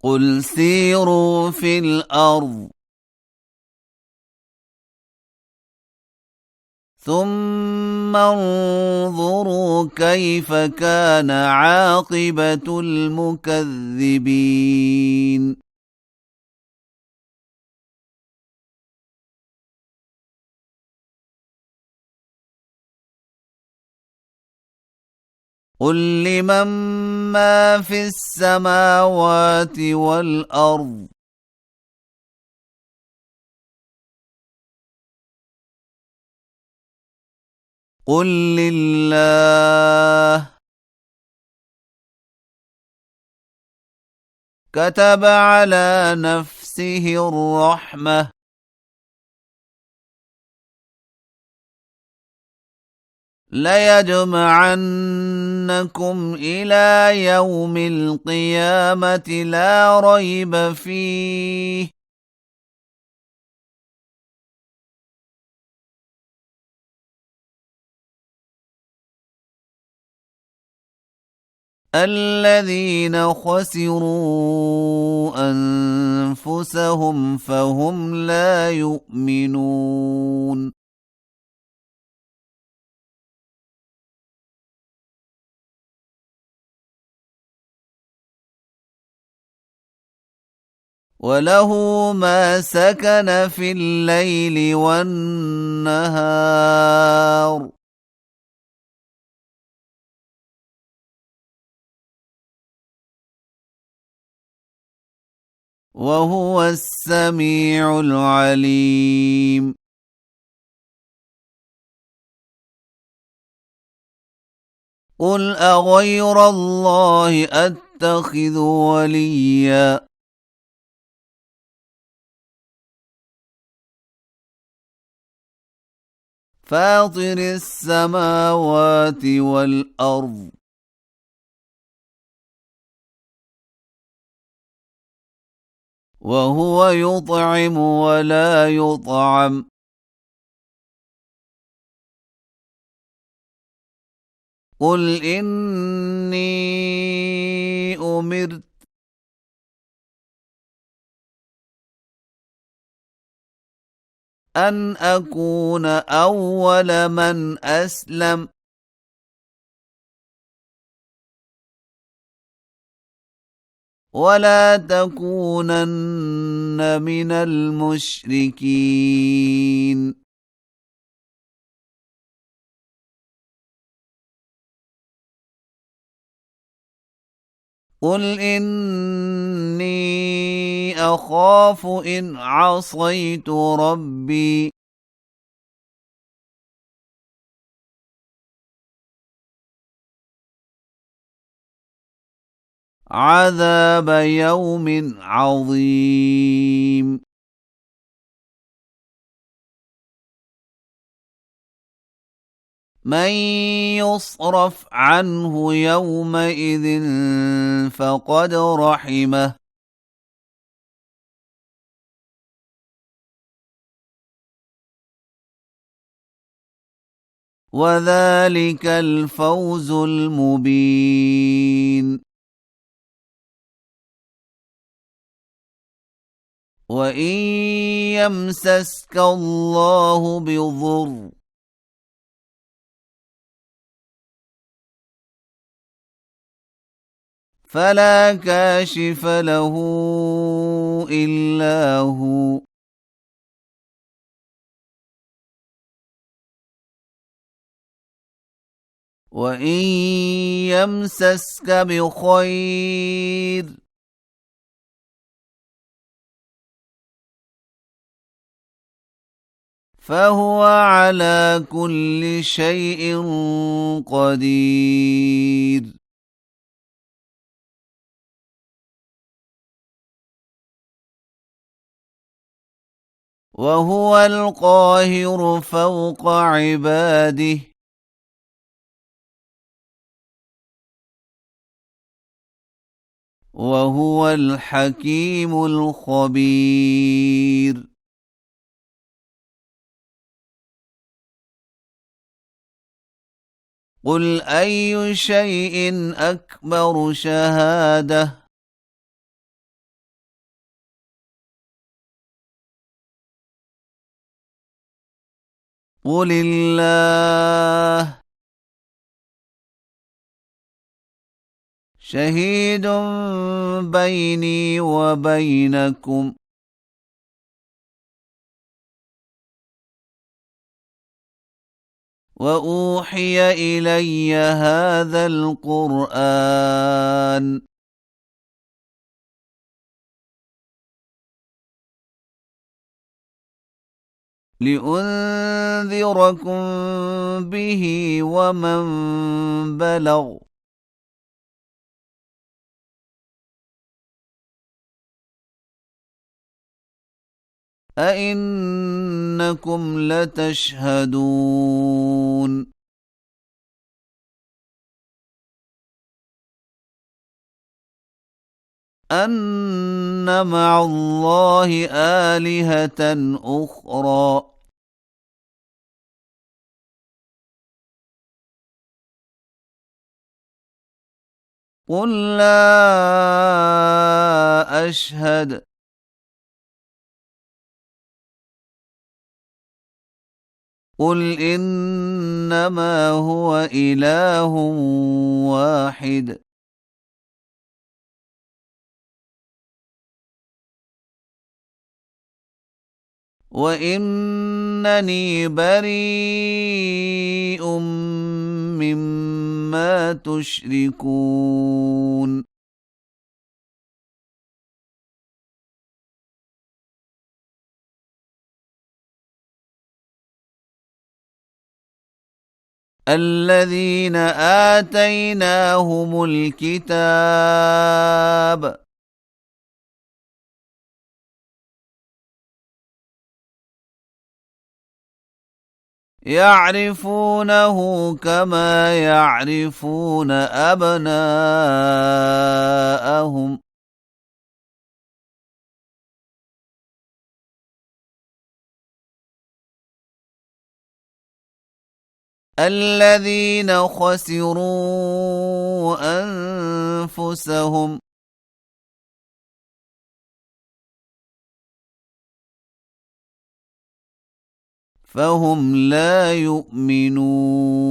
قل سيروا في الأرض ثم انظروا كيف كان عاقبة المكذبين قل لمن ما في السماوات والأرض قل لله كتب على نفسه الرحمة ليجمعنكم إلى يوم القيامة لا ريب فيه الذين خسروا أنفسهم فهم لا يؤمنون وله ما سكن في الليل والنهار وهو السميع العليم قل أغير الله أتخذ وليا فاطر السماوات والأرض وهو يطعم ولا يطعم قل إني أمرت أن أكون أول من أسلم ولا تكونن من المشركين قل إني أخاف إن عصيت ربي عذاب يوم عظيم من يصرف عنه يومئذ فقد رحمه وذلك الفوز المبين وإن يمسسك الله بضر فلا كاشف له إلا هو وإن يمسسك بخير فهو على كل شيء قدير وهو القاهر فوق عباده وهو الحكيم الخبير قل أي شيء أكبر شهادة قل الله شهيد بيني وبينكم وأوحي إلي هذا القرآن لأنذركم به ومن بلغ أئنكم لتشهدون أن مع الله آلهة أخرى قل لا أشهد قل إنما هو إله واحد وإنني بريء مما تشركون الذين آتيناهم الكتاب يعرفونه كما يعرفون أبناءهم الذين خسروا أنفسهم فهم لا يؤمنون